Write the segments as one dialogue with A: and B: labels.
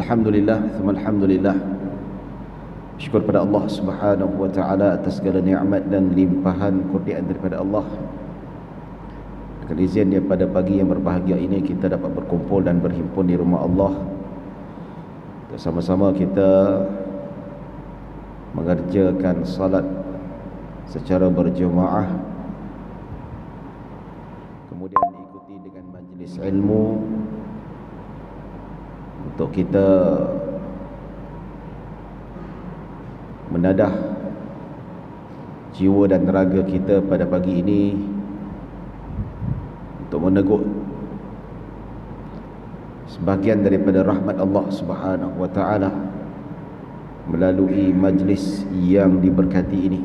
A: Alhamdulillah, alhamdulillah. Syukur pada Allah Subhanahu wa taala atas segala nikmat dan limpahan kurniaan daripada Allah. Dengan izinnya pada pagi yang berbahagia ini kita dapat berkumpul dan berhimpun di rumah Allah. Sama-sama kita mengerjakan salat secara berjemaah, kemudian diikuti dengan majlis ilmu untuk kita menadah jiwa dan raga kita pada pagi ini untuk meneguh sebahagian daripada rahmat Allah Subhanahu wa taala melalui majlis yang diberkati ini.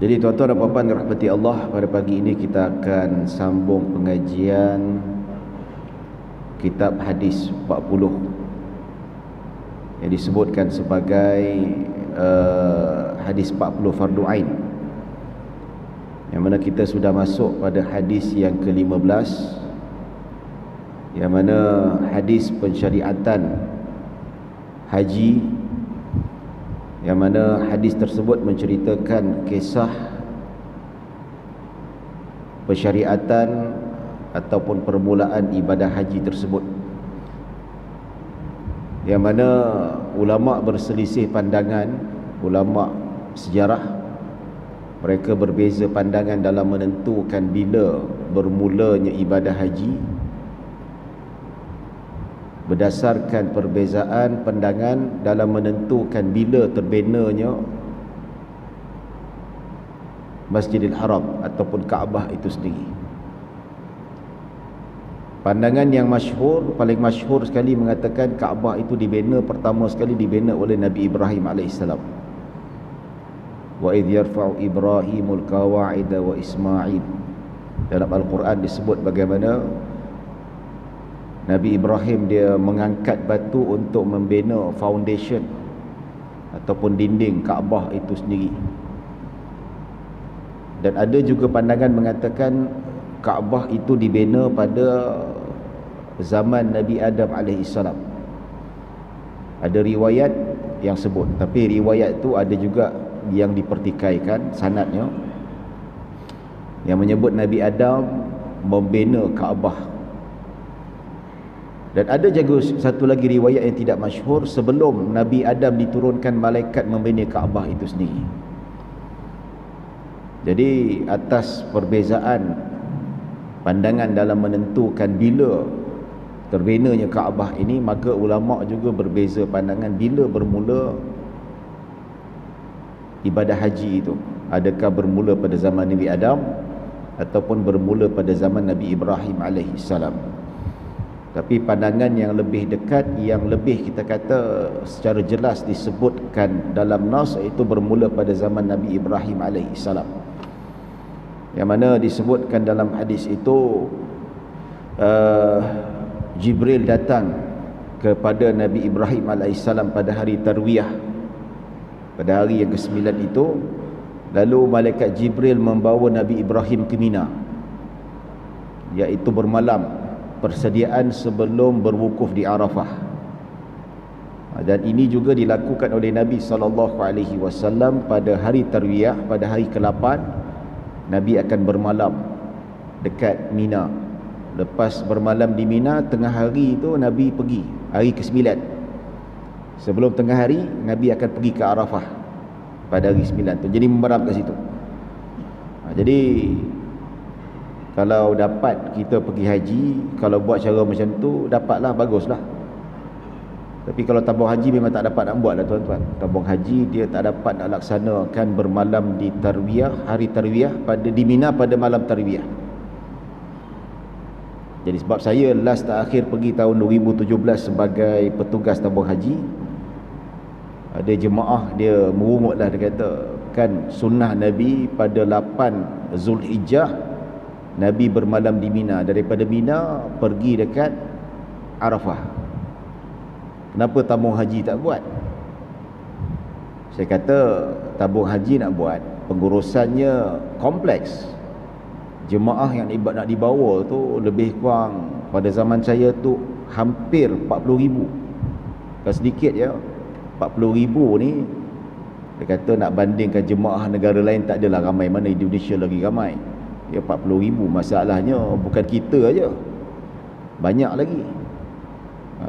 A: Jadi tuan-tuan dan puan-puan dirahmati Allah, pada pagi ini kita akan sambung pengajian kitab hadis 40 yang disebutkan sebagai hadis 40 fardu ain, yang mana kita sudah masuk pada hadis yang ke-15, yang mana hadis pensyariatan haji, yang mana hadis tersebut menceritakan kisah pensyariatan ataupun permulaan ibadah haji tersebut, yang mana ulama berselisih pandangan, ulama sejarah mereka berbeza pandangan dalam menentukan bila bermulanya ibadah haji, berdasarkan perbezaan pandangan dalam menentukan bila terbinanya Masjidil Haram ataupun Kaabah itu sendiri. Pandangan yang masyhur, paling masyhur sekali, mengatakan Kaabah itu dibina, pertama sekali dibina oleh Nabi Ibrahim AS. Wa idh yarfa'u Ibrahimul qawa'ida wa Ismail. Dalam Al-Quran disebut bagaimana Nabi Ibrahim dia mengangkat batu untuk membina foundation ataupun dinding Kaabah itu sendiri. Dan ada juga pandangan mengatakan Kaabah itu dibina pada zaman Nabi Adam AS. Ada riwayat yang sebut, tapi riwayat itu ada juga yang dipertikaikan sanadnya, yang menyebut Nabi Adam membina Kaabah. Dan ada juga satu lagi riwayat yang tidak masyhur, sebelum Nabi Adam diturunkan malaikat membina Kaabah itu sendiri. Jadi atas perbezaan pandangan dalam menentukan bila terbinanya Kaabah ini, maka ulama juga berbeza pandangan bila bermula ibadah haji itu. Adakah bermula pada zaman Nabi Adam ataupun bermula pada zaman Nabi Ibrahim alaihissalam. Tapi pandangan yang lebih dekat, yang lebih kita kata secara jelas disebutkan dalam nas, itu bermula pada zaman Nabi Ibrahim alaihissalam, yang mana disebutkan dalam hadis itu Jibril datang kepada Nabi Ibrahim AS pada hari Tarwiyah, pada hari yang ke-9 itu. Lalu malaikat Jibril membawa Nabi Ibrahim ke Mina, iaitu bermalam, persediaan sebelum berwukuf di Arafah. Dan ini juga dilakukan oleh Nabi SAW pada hari Tarwiyah, pada hari ke-8 Nabi akan bermalam dekat Mina. Lepas bermalam di Mina, tengah hari itu Nabi pergi, hari ke-9. Sebelum tengah hari, Nabi akan pergi ke Arafah pada hari 9 tu. Jadi membaram kat situ. Jadi kalau dapat kita pergi haji, kalau buat cara macam tu, dapatlah, baguslah. Tapi kalau tabung haji memang tak dapat nak buat lah tuan-tuan. Tabung haji dia tak dapat nak laksanakan bermalam di Tarwiyah, hari Tarwiyah, di Mina pada malam Tarwiyah. Jadi sebab saya last terakhir pergi tahun 2017 sebagai petugas tabung haji, ada jemaah dia merumutlah, dia kata kan sunnah Nabi pada 8 Zulhijjah Nabi bermalam di Mina, daripada Mina pergi dekat Arafah. Kenapa tabung haji tak buat? Saya kata tabung haji nak buat, pengurusannya kompleks. Jemaah yang nak dibawa tu lebih kurang pada zaman saya tu hampir 40,000. Bukan sedikit ya. 40,000 ni dia kata nak bandingkan jemaah negara lain tak adalah ramai, mana Indonesia lagi ramai. Ya 40,000. Masalahnya bukan kita aja, banyak lagi.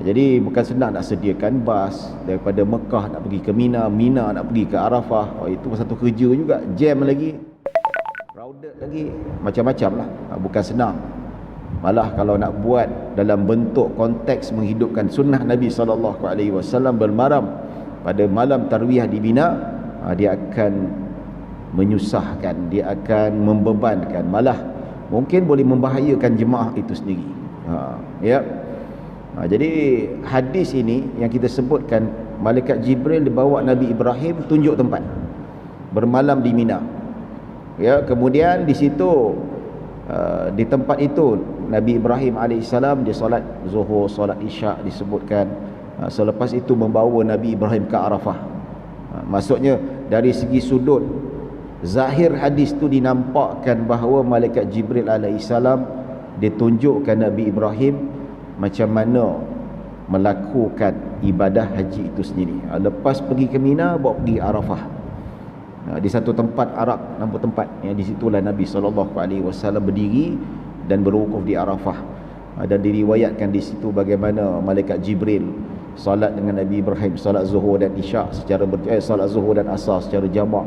A: Jadi bukan senang nak sediakan bas daripada Mekah nak pergi ke Mina, Mina nak pergi ke Arafah. Itu satu kerja juga, jam lagi, crowded lagi, macam-macam lah. Bukan senang. Malah kalau nak buat dalam bentuk konteks menghidupkan sunnah Nabi SAW bermaram pada malam tarwiyah di Mina, dia akan menyusahkan, dia akan membebankan, malah mungkin boleh membahayakan jemaah itu sendiri. Ya. Jadi hadis ini yang kita sebutkan, malaikat Jibril dibawa Nabi Ibrahim tunjuk tempat bermalam di Mina. Ya, kemudian di situ di tempat itu Nabi Ibrahim alaihissalam dia solat Zuhur, solat Isyak disebutkan. Selepas itu membawa Nabi Ibrahim ke Arafah. Maksudnya dari segi sudut zahir hadis tu dinampakkan bahawa malaikat Jibril alaihissalam ditunjukkan Nabi Ibrahim macam mana melakukan ibadah haji itu sendiri. Lepas pergi ke Mina, bawa pergi Arafah. Di satu tempat Arab, nama tempat yang di situlah Nabi SAW berdiri dan berwukuf di Arafah. Dan diriwayatkan di situ bagaimana malaikat Jibril solat dengan Nabi Ibrahim, solat Zuhur dan Isyak secara solat Zuhur dan Asar secara jamak.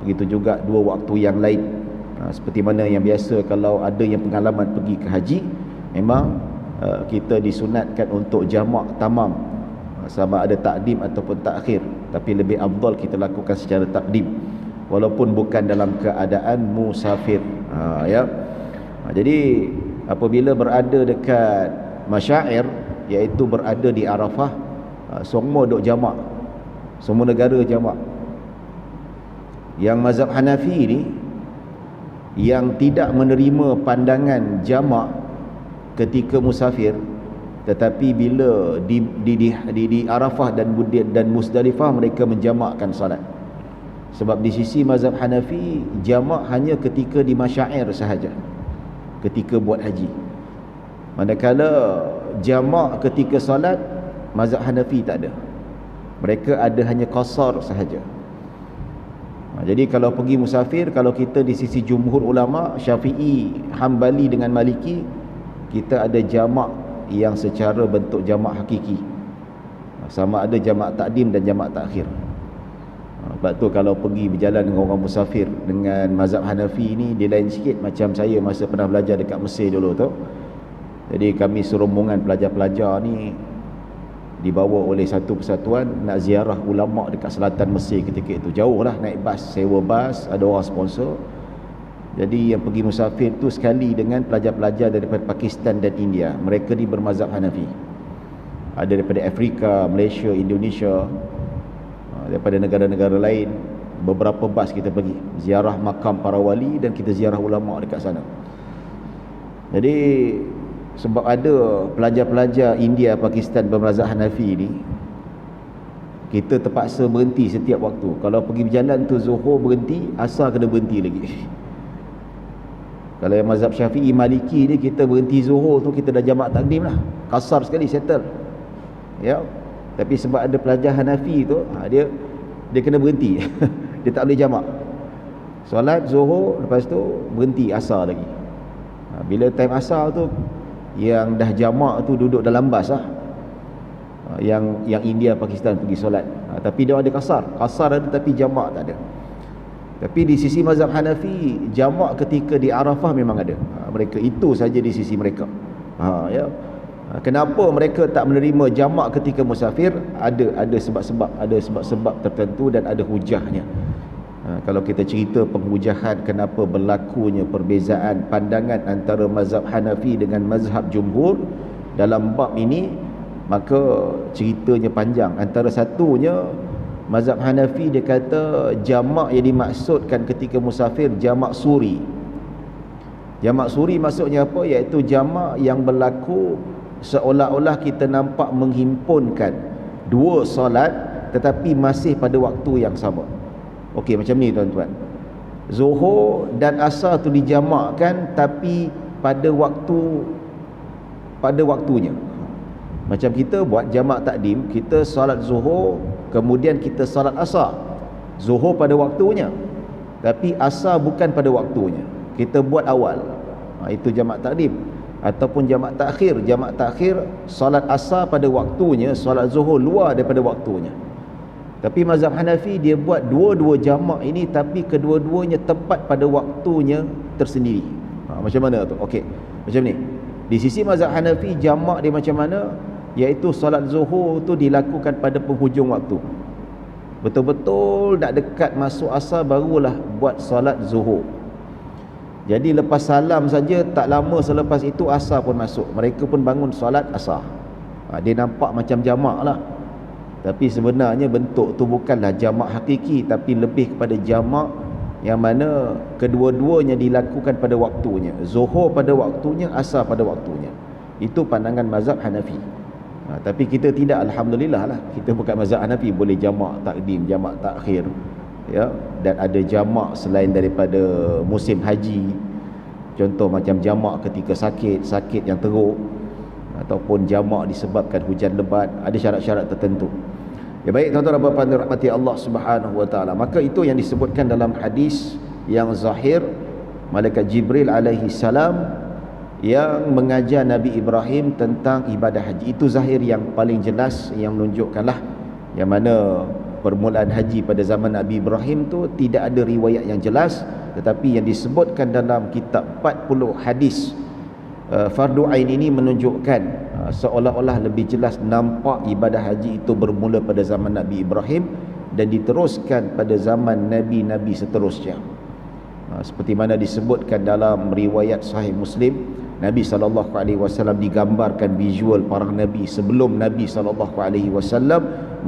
A: Begitu juga dua waktu yang lain. Seperti mana yang biasa kalau ada yang pengalaman pergi ke haji, memang kita disunatkan untuk jamak tamam, sama ada takdim ataupun takhir, tapi lebih afdal kita lakukan secara takdim walaupun bukan dalam keadaan musafir. Ya. Jadi apabila berada dekat masyair, iaitu berada di Arafah, semua duk jamak, semua negara jamak. Yang mazhab Hanafi ni yang tidak menerima pandangan jamak ketika musafir, tetapi bila di Arafah dan Musdalifah mereka menjamakkan salat. Sebab di sisi mazhab Hanafi, jamak hanya ketika di masyair sahaja, ketika buat haji. Manakala jamak ketika salat, mazhab Hanafi tak ada. Mereka ada hanya qasar sahaja. Jadi kalau pergi musafir, kalau kita di sisi jumhur ulama Syafi'i, Hambali dengan Maliki, kita ada jamak yang secara bentuk jamak hakiki, sama ada jamak takdim dan jamak takhir. Sebab tu kalau pergi berjalan dengan orang musafir dengan mazhab Hanafi ni, dia lain sikit macam saya masa pernah belajar dekat Mesir dulu tu. Jadi kami serombongan pelajar-pelajar ni dibawa oleh satu persatuan nak ziarah ulama dekat selatan Mesir ketika itu. Jauh lah, naik bas, sewa bas, ada orang sponsor. Jadi yang pergi musafir tu sekali dengan pelajar-pelajar daripada Pakistan dan India. Mereka ni bermazhab Hanafi. Ada daripada Afrika, Malaysia, Indonesia, daripada negara-negara lain. Beberapa bas kita pergi ziarah makam para wali dan kita ziarah ulama dekat sana. Jadi sebab ada pelajar-pelajar India, Pakistan bermazhab Hanafi ni, kita terpaksa berhenti setiap waktu. Kalau pergi berjalan tu Zuhur berhenti, Asar kena berhenti lagi. Kalau yang mazhab Syafi'i, Maliki ni, kita berhenti Zuhur tu kita dah jamak takdim lah, kasar sekali, settle. Ya. Tapi sebab ada pelajar Hanafi tu, dia kena berhenti. Dia tak boleh jamak. Solat Zuhur, lepas tu berhenti Asar lagi. Bila time Asar tu, yang dah jamak tu duduk dalam bas lah. Yang India, Pakistan pergi solat. Tapi dia ada kasar ada, tapi jamak tak ada. Tapi di sisi mazhab Hanafi, jamak ketika di Arafah memang ada. Mereka itu saja di sisi mereka. Ya. Kenapa mereka tak menerima jamak ketika musafir? Ada sebab-sebab tertentu dan ada hujahnya. Kalau kita cerita penghujahan kenapa berlakunya perbezaan pandangan antara mazhab Hanafi dengan mazhab jumhur dalam bab ini, maka ceritanya panjang. Antara satunya, mazhab Hanafi dia kata jamak yang dimaksudkan ketika musafir jamak suri. Jamak suri maksudnya apa? Iaitu jamak yang berlaku seolah-olah kita nampak menghimpunkan dua solat tetapi masih pada waktu yang sama. Okey, macam ni tuan-tuan. Zuhur dan Asar tu dijamakkan tapi pada waktunya. Macam kita buat jamak takdim, kita solat zuhur, kemudian kita solat asar. Zuhur pada waktunya, tapi asar bukan pada waktunya, kita buat awal. Itu jamak takdim. Ataupun jamak takhir. Jamak takhir, solat asar pada waktunya, solat zuhur luar daripada waktunya. Tapi mazhab Hanafi dia buat dua-dua jamak ini, tapi kedua-duanya tepat pada waktunya tersendiri. Macam mana tu? Okey, macam ni. Di sisi mazhab Hanafi, jamak dia macam mana? Iaitu solat zuhur tu dilakukan pada penghujung waktu. Betul-betul nak dekat masuk asar barulah buat solat zuhur. Jadi lepas salam saja, tak lama selepas itu asar pun masuk. Mereka pun bangun solat asar. Dia nampak macam jamak lah, tapi sebenarnya bentuk tu bukanlah jamak hakiki, tapi lebih kepada jamak yang mana kedua-duanya dilakukan pada waktunya. Zuhur pada waktunya, asar pada waktunya. Itu pandangan mazhab Hanafi. Tapi kita tidak, alhamdulillah lah, kita bukan mazhab Hanafi, boleh jamak takdim, jamak takhir, ya. Dan ada jamak selain daripada musim haji. Contoh macam jamak ketika sakit yang teruk, ataupun jamak disebabkan hujan lebat. Ada syarat-syarat tertentu. Ya, baik tuan-tuan dan puan-puan dirahmati Allah Subhanahu wa taala. Maka itu yang disebutkan dalam hadis yang zahir, malaikat Jibril alaihi salam yang mengajar Nabi Ibrahim tentang ibadah haji. Itu zahir yang paling jelas, yang menunjukkanlah yang mana permulaan haji pada zaman Nabi Ibrahim tu tidak ada riwayat yang jelas, tetapi yang disebutkan dalam kitab 40 hadis fardu ain ini menunjukkan seolah-olah lebih jelas nampak ibadah haji itu bermula pada zaman Nabi Ibrahim dan diteruskan pada zaman nabi-nabi seterusnya. Seperti mana disebutkan dalam riwayat Sahih Muslim, Nabi SAW digambarkan visual para nabi sebelum Nabi SAW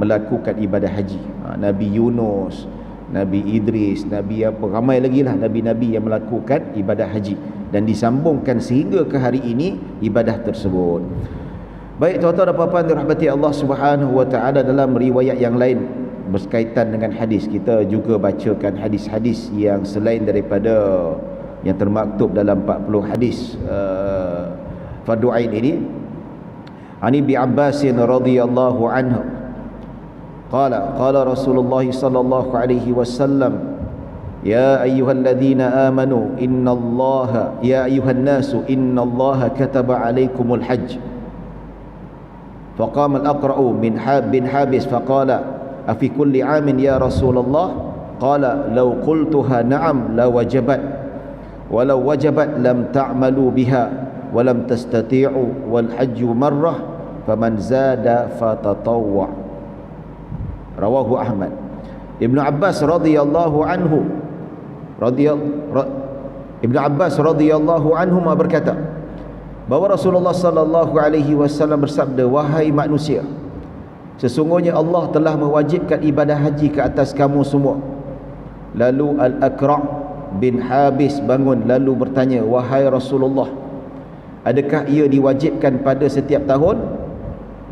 A: melakukan ibadah haji. Nabi Yunus, Nabi Idris, Nabi apa, ramai lagi lah Nabi-Nabi yang melakukan ibadah haji, dan disambungkan sehingga ke hari ini ibadah tersebut. Baik tuan-tuan dan puan-puan dirahmati Allah Subhanahu wa taala, dalam riwayat yang lain berkaitan dengan hadis, kita juga bacakan hadis-hadis yang selain daripada yang termaktub dalam 40 hadis fardu ain ini. Ani bi Abbas radhiyallahu anhu qala Rasulullah sallallahu alaihi wasallam, ya ayyuhalladzina amanu innallaha ya ayyuhan nasu innallaha kataba alaikumul hajj. فقام الأقرأ بن حابس فقال أفي كل عام يا رسول الله؟ قال لو قلتها نعم لوجبت ولو وجبت لم تعملوا بها ولم تستطيعوا والحج مرة فمن زاد فتطوع. رواه أحمد. Ibnu Abbas radhiyallahu anhu berkata bahawa Rasulullah sallallahu alaihi wasallam bersabda, wahai manusia, sesungguhnya Allah telah mewajibkan ibadah haji ke atas kamu semua. Lalu Al-Aqra' bin Habis bangun lalu bertanya, wahai Rasulullah, adakah ia diwajibkan pada setiap tahun?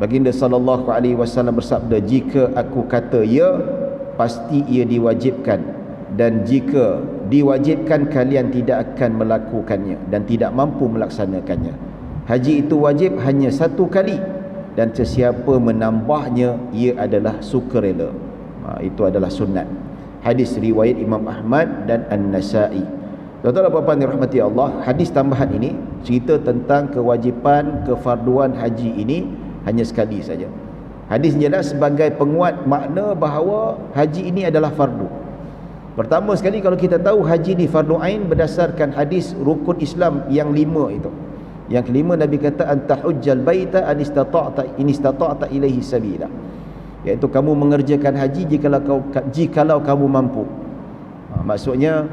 A: Baginda sallallahu alaihi wasallam bersabda, jika aku kata ya, pasti ia diwajibkan, dan jika diwajibkan kalian tidak akan melakukannya dan tidak mampu melaksanakannya. Haji itu wajib hanya satu kali, dan sesiapa menambahnya ia adalah sukarela. Itu adalah sunat. Hadis riwayat Imam Ahmad dan An-Nasa'i. Tuan-tuan dan puan-puan dirahmati Allah, hadis tambahan ini cerita tentang kewajipan kefarduan haji ini hanya sekali saja. Hadis jelas sebagai penguat makna bahawa haji ini adalah fardu. Pertama sekali, kalau kita tahu haji ni fardu ain berdasarkan hadis rukun Islam yang 5 itu. Yang kelima Nabi kata antahujjal baita in istata'ta ilaihi sabila, iaitu kamu mengerjakan haji jikalau kamu mampu. Maksudnya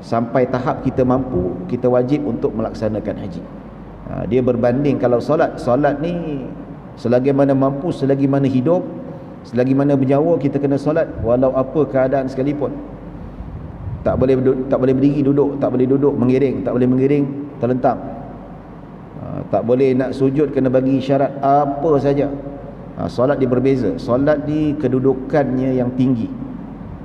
A: sampai tahap kita mampu, kita wajib untuk melaksanakan haji. Dia berbanding kalau solat ni selagi mana mampu, selagi mana hidup, selagi mana bernyawa, kita kena solat walau apa keadaan sekalipun. Tak boleh berdiri duduk, tak boleh duduk mengiring, tak boleh mengiring terlentang. Tak boleh nak sujud, kena bagi isyarat apa saja. Solat dia berbeza. Solat ni kedudukannya yang tinggi.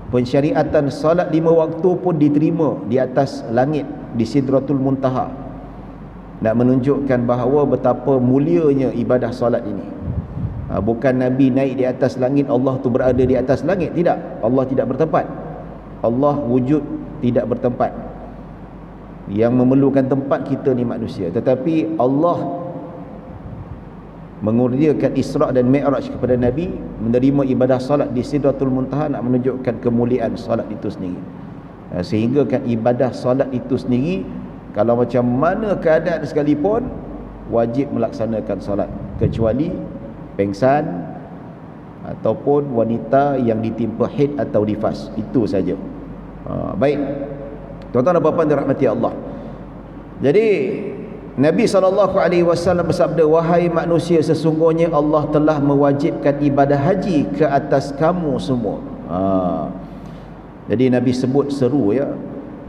A: Pensyariatan solat 5 waktu pun diterima di atas langit, di Sidratul Muntaha. nak menunjukkan bahawa betapa mulianya ibadah solat ini. Bukan Nabi naik di atas langit, Allah tu berada di atas langit. Tidak, Allah tidak bertempat. Allah wujud tidak bertempat. Yang memerlukan tempat kita ni manusia. Tetapi Allah mengurniakan Isra' dan Mi'raj kepada Nabi, menerima ibadah salat di Sidratul Muntaha, nak menunjukkan kemuliaan salat itu sendiri. Sehingga kan ibadah salat itu sendiri, kalau macam mana keadaan sekalipun, wajib melaksanakan salat, kecuali pengsan ataupun wanita yang ditimpa haid atau nifas. Itu saja. Baik, tuan-tuan dan puan-puan dirahmati Allah. Jadi Nabi SAW bersabda, wahai manusia, sesungguhnya Allah telah mewajibkan ibadah haji ke atas kamu semua. Jadi Nabi sebut seru, ya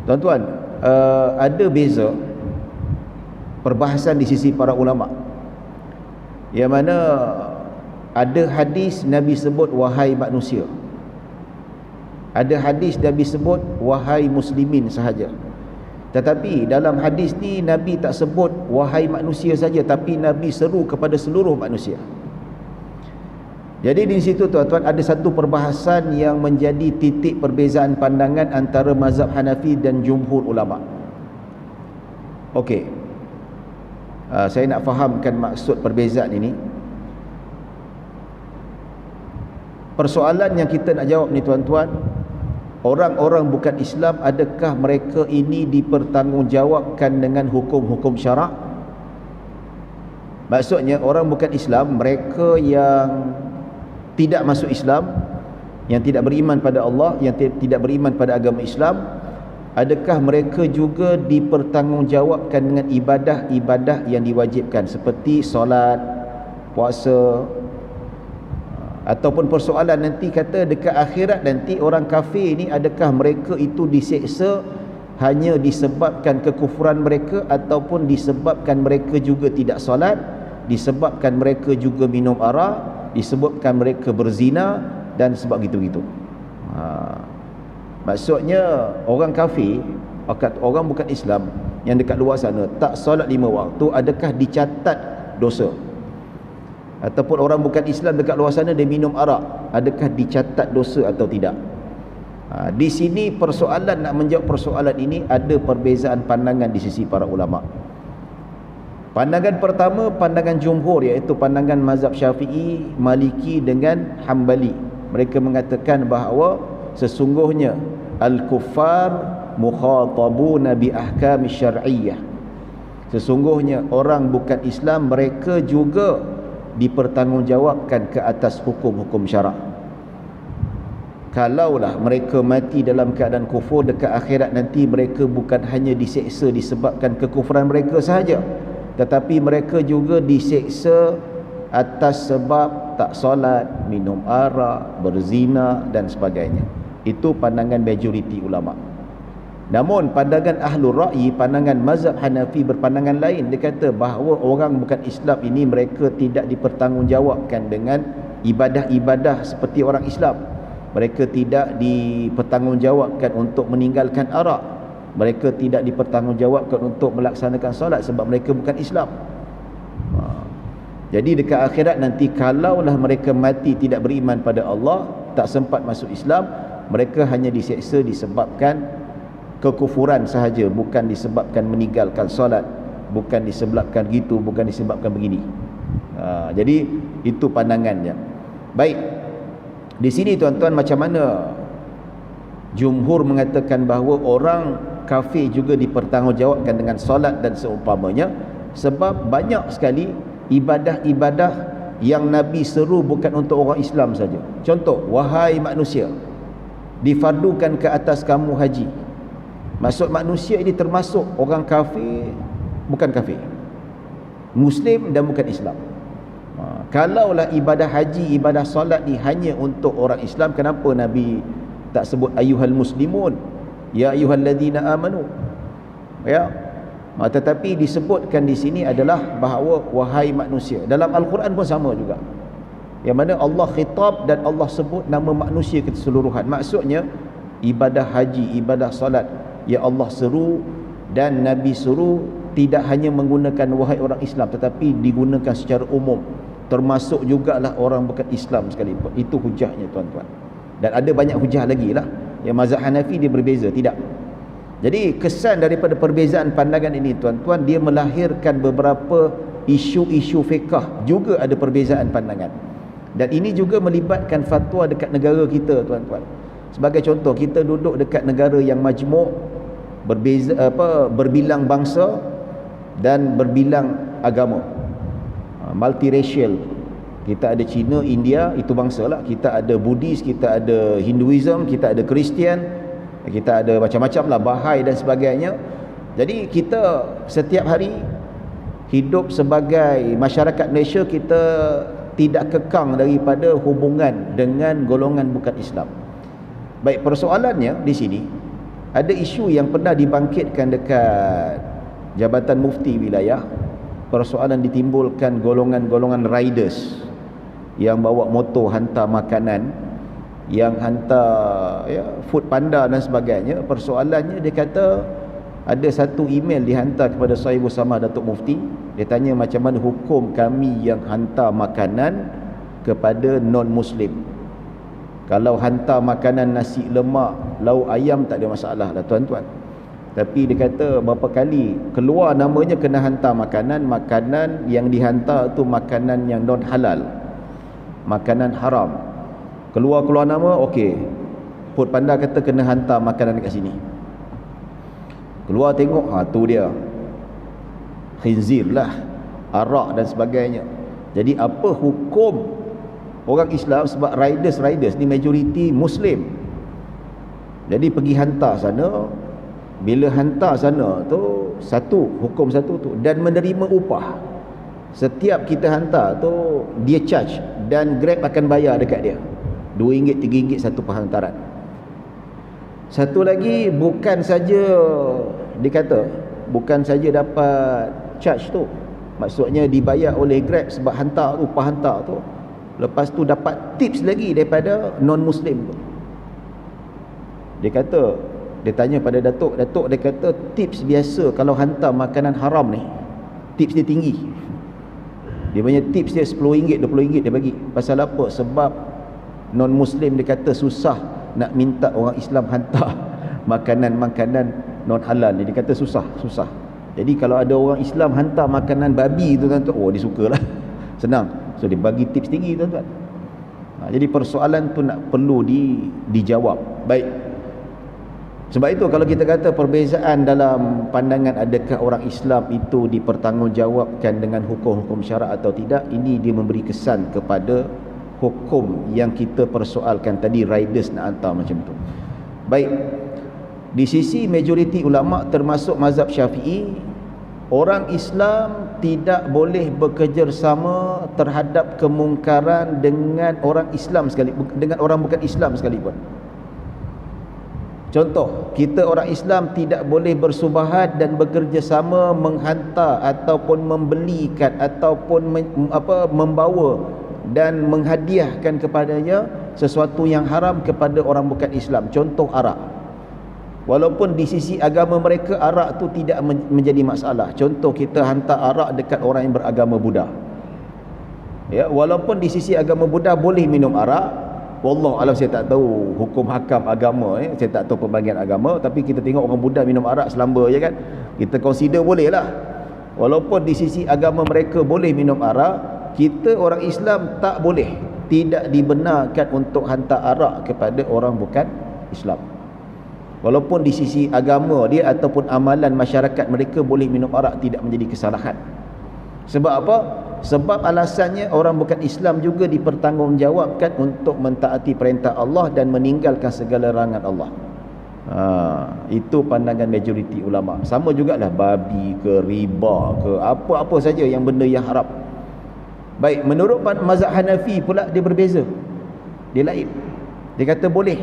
A: tuan-tuan. Ada beza perbahasan di sisi para ulama, yang mana ada hadis Nabi sebut wahai manusia, ada hadis Nabi sebut wahai muslimin sahaja. Tetapi dalam hadis ni Nabi tak sebut wahai manusia saja, tapi Nabi seru kepada seluruh manusia. Jadi di situ tuan-tuan ada satu perbahasan yang menjadi titik perbezaan pandangan antara mazhab Hanafi dan jumhur ulama. Okey, saya nak fahamkan maksud perbezaan ini. Persoalan yang kita nak jawab ni tuan-tuan, orang-orang bukan Islam, adakah mereka ini dipertanggungjawabkan dengan hukum-hukum syarak? Maksudnya orang bukan Islam, mereka yang tidak masuk Islam, yang tidak beriman pada Allah, yang tidak beriman pada agama Islam, adakah mereka juga dipertanggungjawabkan dengan ibadah-ibadah yang diwajibkan seperti solat, puasa? Ataupun persoalan nanti kata dekat akhirat nanti orang kafir ni, adakah mereka itu diseksa hanya disebabkan kekufuran mereka, ataupun disebabkan mereka juga tidak solat, disebabkan mereka juga minum arak, disebabkan mereka berzina dan sebab gitu-gitu. Maksudnya orang kafir, orang bukan Islam yang dekat luar sana tak solat 5 waktu, adakah dicatat dosa? Ataupun orang bukan Islam dekat luar sana dia minum arak, adakah dicatat dosa atau tidak? Di sini persoalan, nak menjawab persoalan ini ada perbezaan pandangan di sisi para ulama. Pandangan pertama, pandangan jumhur, iaitu pandangan mazhab Syafi'i, Maliki dengan Hambali. Mereka mengatakan bahawa sesungguhnya al-kuffar mukhatabuna bi ahkam syar'iyyah. Sesungguhnya orang bukan Islam, mereka juga dipertanggungjawabkan ke atas hukum-hukum syarak. Kalaulah mereka mati dalam keadaan kufur, dekat akhirat nanti mereka bukan hanya diseksa disebabkan kekufuran mereka sahaja, tetapi mereka juga diseksa atas sebab tak solat, minum arak, berzina dan sebagainya. Itu pandangan majoriti ulama. Namun pandangan ahlul ra'yi, pandangan mazhab Hanafi berpandangan lain. Dia kata bahawa orang bukan Islam ini mereka tidak dipertanggungjawabkan dengan ibadah-ibadah seperti orang Islam. Mereka tidak dipertanggungjawabkan untuk meninggalkan arak. Mereka tidak dipertanggungjawabkan untuk melaksanakan solat sebab mereka bukan Islam. Jadi dekat akhirat nanti, kalaulah mereka mati tidak beriman pada Allah, tak sempat masuk Islam, mereka hanya diseksa disebabkan kekufuran sahaja, bukan disebabkan meninggalkan solat, bukan disebabkan gitu, bukan disebabkan begini. Jadi itu pandangannya. Baik, di sini tuan-tuan, macam mana jumhur mengatakan bahawa orang kafir juga dipertanggungjawabkan dengan solat dan seumpamanya? Sebab banyak sekali ibadah-ibadah yang Nabi seru bukan untuk orang Islam saja. Contoh, wahai manusia, difardukan ke atas kamu haji. Maksud manusia ini termasuk orang kafir, bukan kafir, Muslim dan bukan Islam. Kalaulah ibadah haji, ibadah solat ni hanya untuk orang Islam, kenapa Nabi tak sebut ayyuhal muslimun, ya ayyuhalladzina amanu? Ya. Tetapi disebutkan di sini adalah bahawa wahai manusia. Dalam Al-Quran pun sama juga, yang mana Allah khitab dan Allah sebut nama manusia keseluruhan. Maksudnya ibadah haji, ibadah solat, ya Allah seru dan Nabi suruh tidak hanya menggunakan wahai orang Islam, tetapi digunakan secara umum, termasuk jugalah orang bukan Islam sekalipun. Itu hujahnya tuan-tuan. Dan ada banyak hujah lagi lah. Yang mazhab Hanafi dia berbeza, tidak. Jadi kesan daripada perbezaan pandangan ini tuan-tuan, dia melahirkan beberapa isu-isu fiqh, juga ada perbezaan pandangan. Dan ini juga melibatkan fatwa dekat negara kita tuan-tuan. Sebagai contoh, kita duduk dekat negara yang majmuk, berbilang bangsa dan berbilang agama, multiracial. Kita ada Cina, India, itu bangsa lah. Kita ada Buddhis, kita ada Hinduism, kita ada Kristian, kita ada macam-macam lah, Bahai dan sebagainya. Jadi kita setiap hari hidup sebagai masyarakat Malaysia, kita tidak kekang daripada hubungan dengan golongan bukan Islam. Baik, persoalannya di sini ada isu yang pernah dibangkitkan dekat Jabatan Mufti Wilayah. Persoalan ditimbulkan golongan-golongan riders yang bawa motor hantar makanan, yang hantar food panda dan sebagainya. Persoalannya, dia kata ada satu email dihantar kepada Sahibu Sama Datuk Mufti. Dia tanya macam mana hukum kami yang hantar makanan kepada non-Muslim. Kalau hantar makanan nasi lemak, lauk ayam, tak ada masalah lah tuan-tuan. Tapi dia kata berapa kali keluar namanya kena hantar makanan, makanan yang dihantar tu makanan yang non halal, makanan haram. Keluar nama, okey, Food Panda kata kena hantar makanan dekat sini. Keluar tengok, tu dia khinzir lah, arak dan sebagainya. Jadi apa hukum orang Islam, sebab riders ni majoriti Muslim. Jadi pergi hantar sana, bila hantar sana tu hukum satu tu, dan menerima upah. Setiap kita hantar tu dia charge, dan Grab akan bayar dekat dia RM2, RM3 satu perhantaran. Satu lagi, bukan saja dikata bukan saja dapat charge tu, maksudnya dibayar oleh Grab sebab hantar tu, upah hantar tu, lepas tu dapat tips lagi daripada non-Muslim tu. Dia tanya pada Datuk dia kata tips biasa kalau hantar makanan haram ni, tips dia tinggi. Dia punya tips dia RM10, RM20 dia bagi. Pasal apa? Sebab non-Muslim dia kata susah nak minta orang Islam hantar makanan-makanan non halal ni. Dia kata susah. Jadi kalau ada orang Islam hantar makanan babi tu tuan-tuan, dia sukalah. Senang. So dia bagi tips tinggi tuan-tuan. Jadi persoalan tu perlu dijawab. Baik. Sebab itu kalau kita kata perbezaan dalam pandangan adakah orang Islam itu dipertanggungjawabkan dengan hukum-hukum syarak atau tidak, ini dia memberi kesan kepada hukum yang kita persoalkan tadi, riders nak hantar macam tu. Baik, di sisi majoriti ulama termasuk mazhab Syafi'i, orang Islam tidak boleh bekerjasama terhadap kemungkaran dengan orang Islam sekalipun, dengan orang bukan Islam sekalipun. Contoh, kita orang Islam tidak boleh bersubahat dan bekerjasama menghantar ataupun membelikan ataupun membawa dan menghadiahkan kepadanya sesuatu yang haram kepada orang bukan Islam. Contoh arak. Walaupun di sisi agama mereka arak tu tidak menjadi masalah. Contoh, kita hantar arak dekat orang yang beragama Buddha. Ya, walaupun di sisi agama Buddha boleh minum arak. Wallah alam, saya tak tahu hukum hakam agama, saya tak tahu pembagian agama, tapi kita tengok orang Buddha minum arak selamba je kan. Kita consider boleh lah. Walaupun di sisi agama mereka boleh minum arak, kita orang Islam tak boleh, tidak dibenarkan untuk hantar arak kepada orang bukan Islam. Walaupun di sisi agama dia ataupun amalan masyarakat mereka boleh minum arak, tidak menjadi kesalahan. Sebab apa? Sebab alasannya orang bukan Islam juga dipertanggungjawabkan untuk mentaati perintah Allah dan meninggalkan segala larangan Allah. Itu pandangan majoriti ulama. Sama jugalah babi ke, riba ke, apa-apa saja yang benda yang haram. Baik, menurut mazhab Hanafi pula dia berbeza. Dia lain. Dia kata boleh.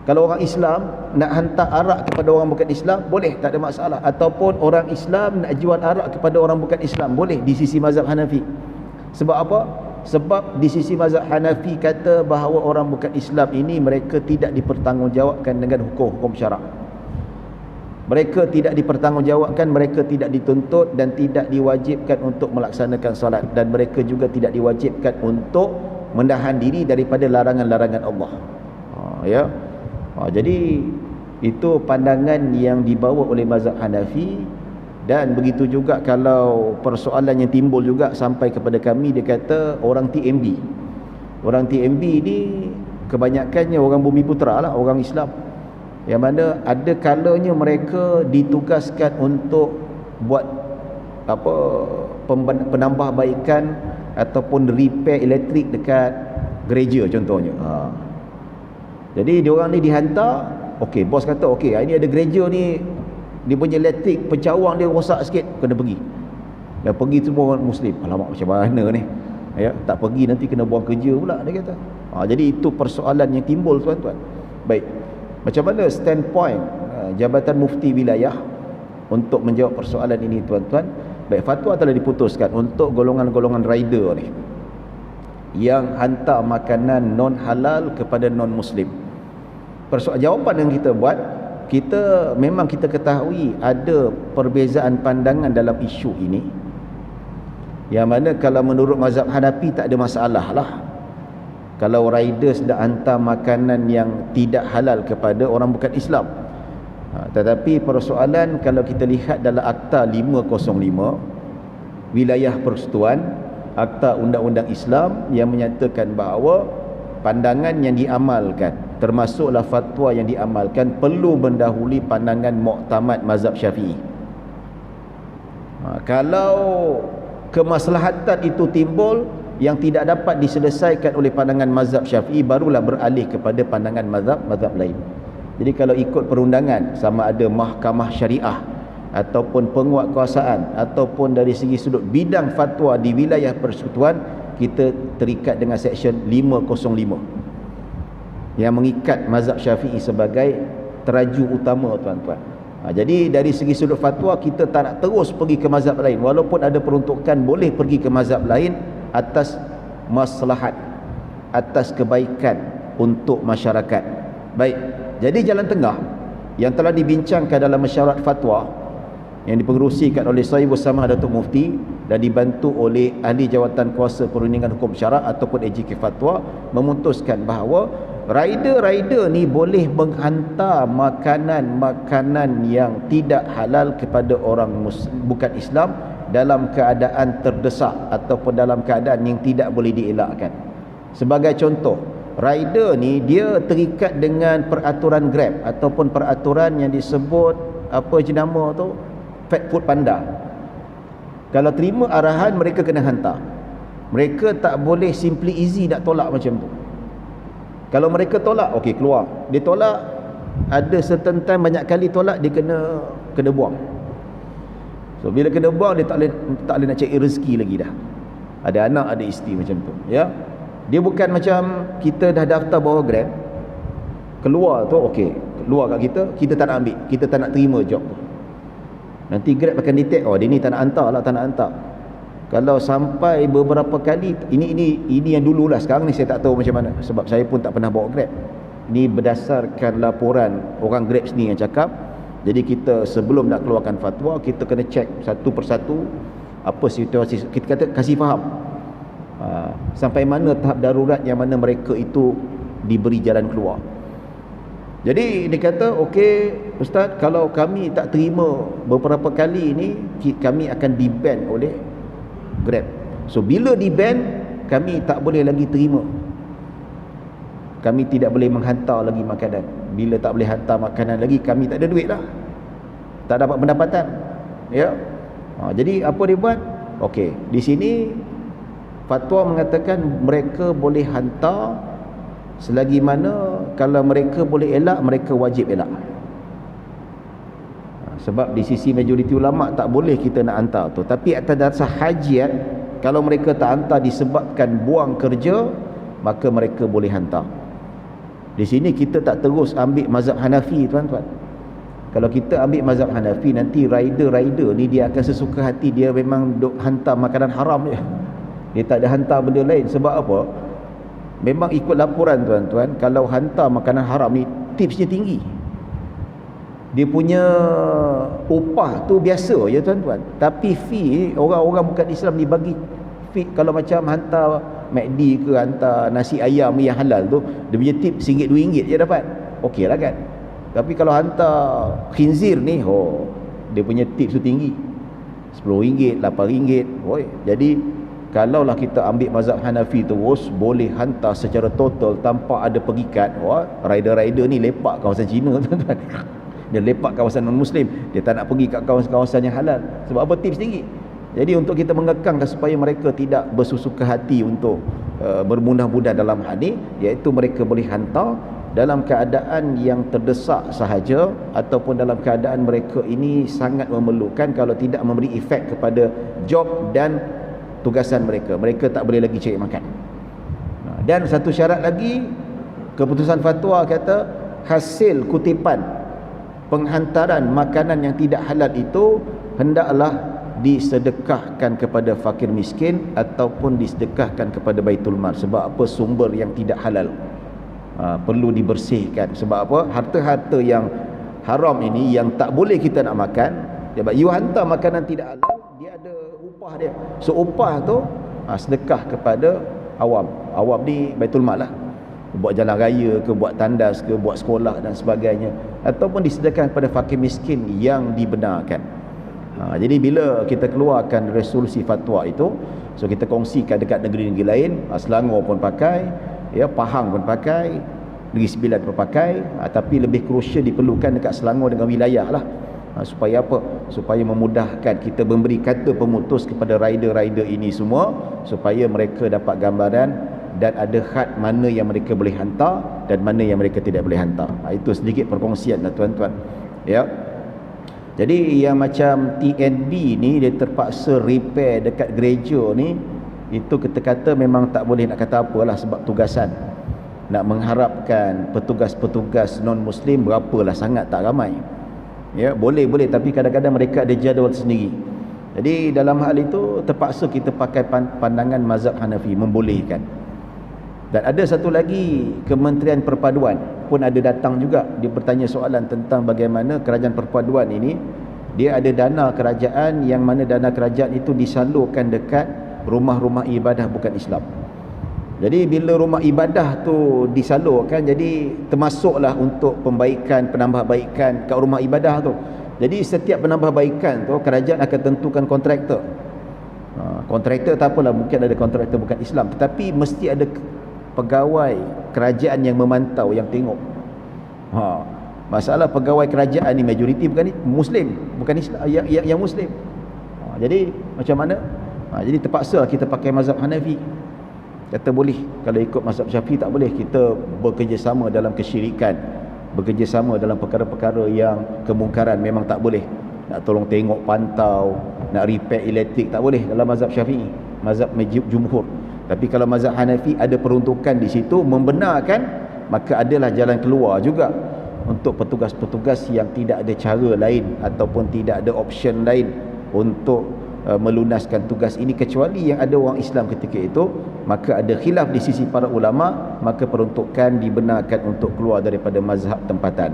A: Kalau orang Islam nak hantar arak kepada orang bukan Islam, boleh, tak ada masalah. Ataupun orang Islam nak jual arak kepada orang bukan Islam, boleh di sisi mazhab Hanafi. Sebab apa? Sebab di sisi mazhab Hanafi kata bahawa orang bukan Islam ini mereka tidak dipertanggungjawabkan dengan hukum-hukum syarak. Mereka tidak dipertanggungjawabkan, mereka tidak dituntut dan tidak diwajibkan untuk melaksanakan solat, dan mereka juga tidak diwajibkan untuk menahan diri daripada larangan-larangan Allah. Ya. Jadi itu pandangan yang dibawa oleh mazhab Hanafi. Dan begitu juga kalau persoalan yang timbul juga sampai kepada kami, dia kata orang TMB. Orang TMB ni kebanyakannya orang Bumi Putra lah, orang Islam, yang mana ada kalanya mereka ditugaskan untuk buat penambahbaikan ataupun repair elektrik dekat gereja contohnya. Jadi diorang ni dihantar, okey, bos kata okey, ini ada gereja ni, dia punya elektrik pencawang dia rosak sikit, kena pergi. Dan pergi semua orang Muslim. Alamak, macam mana ni? Ya, tak pergi nanti kena buang kerja pula, dia kata. Jadi itu persoalan yang timbul, tuan-tuan. Baik. Macam mana standpoint Jabatan Mufti Wilayah untuk menjawab persoalan ini, tuan-tuan? Baik, fatwa telah diputuskan untuk golongan-golongan rider ni yang hantar makanan non halal kepada non muslim. Jawapan yang kita buat, memang kita ketahui ada perbezaan pandangan dalam isu ini, yang mana kalau menurut mazhab Hanafi tak ada masalah lah kalau riders dah hantar makanan yang tidak halal kepada orang bukan Islam. Tetapi persoalan kalau kita lihat dalam Akta 505 Wilayah Persekutuan, Akta Undang-Undang Islam, yang menyatakan bahawa pandangan yang diamalkan, termasuklah fatwa yang diamalkan, perlu mendahului pandangan muktamad mazhab Syafi'i. Kalau kemaslahatan itu timbul yang tidak dapat diselesaikan oleh pandangan mazhab Syafi'i, barulah beralih kepada pandangan mazhab lain. Jadi kalau ikut perundangan, sama ada mahkamah syariah ataupun penguatkuasaan ataupun dari segi sudut bidang fatwa di wilayah persekutuan, kita terikat dengan seksyen 505 yang mengikat mazhab Syafi'i sebagai teraju utama, tuan-tuan. Jadi dari segi sudut fatwa, kita tak nak terus pergi ke mazhab lain, walaupun ada peruntukan boleh pergi ke mazhab lain atas maslahat, atas kebaikan untuk masyarakat. Baik, jadi jalan tengah yang telah dibincangkan dalam mesyuarat fatwa yang dipengerusikan oleh Sahibul Samah Datuk Mufti dan dibantu oleh ahli jawatan kuasa perundingan hukum syarak ataupun AJK Fatwa, memutuskan bahawa rider-rider ni boleh menghantar makanan-makanan yang tidak halal kepada orang bukan Islam dalam keadaan terdesak ataupun dalam keadaan yang tidak boleh dielakkan. Sebagai contoh, rider ni dia terikat dengan peraturan Grab ataupun peraturan yang disebut apa jenama tu, Fat Food Panda. Kalau terima arahan, mereka kena hantar. Mereka tak boleh simply easy nak tolak macam tu. Kalau mereka tolak, okey, keluar. Dia tolak, ada certain time banyak kali tolak, dia kena buang. So bila kena buang, dia tak boleh nak cari rezeki lagi dah. Ada anak, ada isteri macam tu, ya. Dia bukan macam kita dah daftar bawa Grab, keluar tu okey, keluar kat kita tak nak ambil, kita tak nak terima job tu. Nanti Grab akan detect, oh dia ni tak nak hantar lah, tak nak hantar. Kalau sampai beberapa kali, ini yang dululah, sekarang ni saya tak tahu macam mana, sebab saya pun tak pernah bawa Grab. Ini berdasarkan laporan orang Grab sendiri yang cakap. Jadi kita sebelum nak keluarkan fatwa, kita kena check satu persatu apa situasi, kita kata kasih faham sampai mana tahap darurat yang mana mereka itu diberi jalan keluar. Jadi dia kata, okey Ustaz, kalau kami tak terima beberapa kali ini, kami akan di-ban oleh Grab. So bila di-ban, kami tak boleh lagi terima, kami tidak boleh menghantar lagi makanan. Bila tak boleh hantar makanan lagi, kami tak ada duit lah, tak dapat pendapatan, ya. Jadi apa dia buat? Okey, di sini fatwa mengatakan mereka boleh hantar selagi mana kalau mereka boleh elak, mereka wajib elak. Sebab di sisi majoriti ulama tak boleh kita nak hantar tu. Tapi atas dasar hajat, kalau mereka tak hantar disebabkan buang kerja, maka mereka boleh hantar. Di sini kita tak terus ambil mazhab Hanafi, tuan-tuan. Kalau kita ambil mazhab Hanafi, nanti rider-rider ni dia akan sesuka hati, dia memang duk hantar makanan haram je, dia tak ada hantar benda lain. Sebab apa? Memang ikut laporan, tuan-tuan, kalau hantar makanan haram ni tipsnya tinggi. dia punya upah tu biasa je tuan-tuan, tapi fee orang-orang bukan Islam dibagi fee. Kalau macam hantar McD ke hantar nasi ayam yang halal tu, dia punya tip RM1 RM2 je dapat, okey lah kan. Tapi kalau hantar khinzir ni, dia punya tip tu tinggi, RM10, RM8. Jadi kalaulah kita ambil mazhab Hanafi terus, boleh hantar secara total tanpa ada pengikat. Rider-rider ni lepak kawasan Cina tuan-tuan. Dia lepak kawasan non-Muslim, dia tak nak pergi kat kawasan-kawasan yang halal. Sebab apa? Tips tinggi. Jadi untuk kita mengekangkan supaya mereka tidak bersusuka hati untuk bermudah-mudah dalam hal ini, iaitu mereka boleh hantar dalam keadaan yang terdesak sahaja, ataupun dalam keadaan mereka ini sangat memerlukan. Kalau tidak memberi efek kepada job dan tugasan mereka, mereka tak boleh lagi cari makan. Dan satu syarat lagi, keputusan fatwa kata hasil kutipan penghantaran makanan yang tidak halal itu hendaklah disedekahkan kepada fakir miskin ataupun disedekahkan kepada Baitul Mal. Sebab apa? Sumber yang tidak halal perlu dibersihkan. Sebab apa? Harta-harta yang haram ini yang tak boleh kita nak makan, sebab you hantar makanan tidak halal, dia ada upah dia. So upah tu sedekah kepada awam di Baitul Mal lah, buat jalan raya ke, buat tandas ke, buat sekolah dan sebagainya, ataupun disedekahkan kepada fakir miskin yang dibenarkan. Jadi bila kita keluarkan resolusi fatwa itu, so kita kongsikan dekat negeri-negeri lain. Selangor pun pakai, Pahang pun pakai, Negeri Sembilan pun pakai, tapi lebih krusial diperlukan dekat Selangor dengan wilayah lah. Supaya apa? Supaya memudahkan kita memberi kata pemutus kepada rider-rider ini semua, supaya mereka dapat gambaran dan ada had mana yang mereka boleh hantar dan mana yang mereka tidak boleh hantar. Itu sedikit perkongsian lah tuan-tuan. Jadi yang macam TNB ni, dia terpaksa repair dekat gereja ni, itu kita kata memang tak boleh nak kata apalah, sebab tugasan. Nak mengharapkan petugas-petugas non-Muslim berapalah, sangat tak ramai. Boleh, tapi kadang-kadang mereka ada jadual sendiri. Jadi dalam hal itu terpaksa kita pakai pandangan mazhab Hanafi, membolehkan. Dan ada satu lagi, Kementerian Perpaduan pun ada datang juga. Dia bertanya soalan tentang bagaimana kerajaan perpaduan ini, dia ada dana kerajaan yang mana dana kerajaan itu disalurkan dekat rumah-rumah ibadah bukan Islam. Jadi bila rumah ibadah tu disalurkan, jadi termasuklah untuk pembaikan, penambahbaikan kat rumah ibadah tu. Jadi setiap penambahbaikan tu kerajaan akan tentukan kontraktor. Kontraktor tak apalah, mungkin ada kontraktor bukan Islam, tetapi mesti ada pegawai kerajaan yang memantau, yang tengok. Masalah pegawai kerajaan ni majoriti bukan Muslim, bukan Islam, yang Muslim. Jadi macam mana? Jadi terpaksa kita pakai mazhab Hanafi. Kata boleh. Kalau ikut mazhab Syafi'i tak boleh. Kita bekerjasama dalam kesyirikan, bekerjasama dalam perkara-perkara yang kemungkaran, memang tak boleh. Nak tolong tengok, pantau, nak repair elektrik, tak boleh dalam mazhab Syafi'i, mazhab jumhur. Tapi kalau mazhab Hanafi ada peruntukan di situ, membenarkan, maka adalah jalan keluar juga untuk petugas-petugas yang tidak ada cara lain ataupun tidak ada option lain untuk melunaskan tugas ini, kecuali yang ada orang Islam ketika itu. Maka ada khilaf di sisi para ulama, maka peruntukan dibenarkan untuk keluar daripada mazhab tempatan.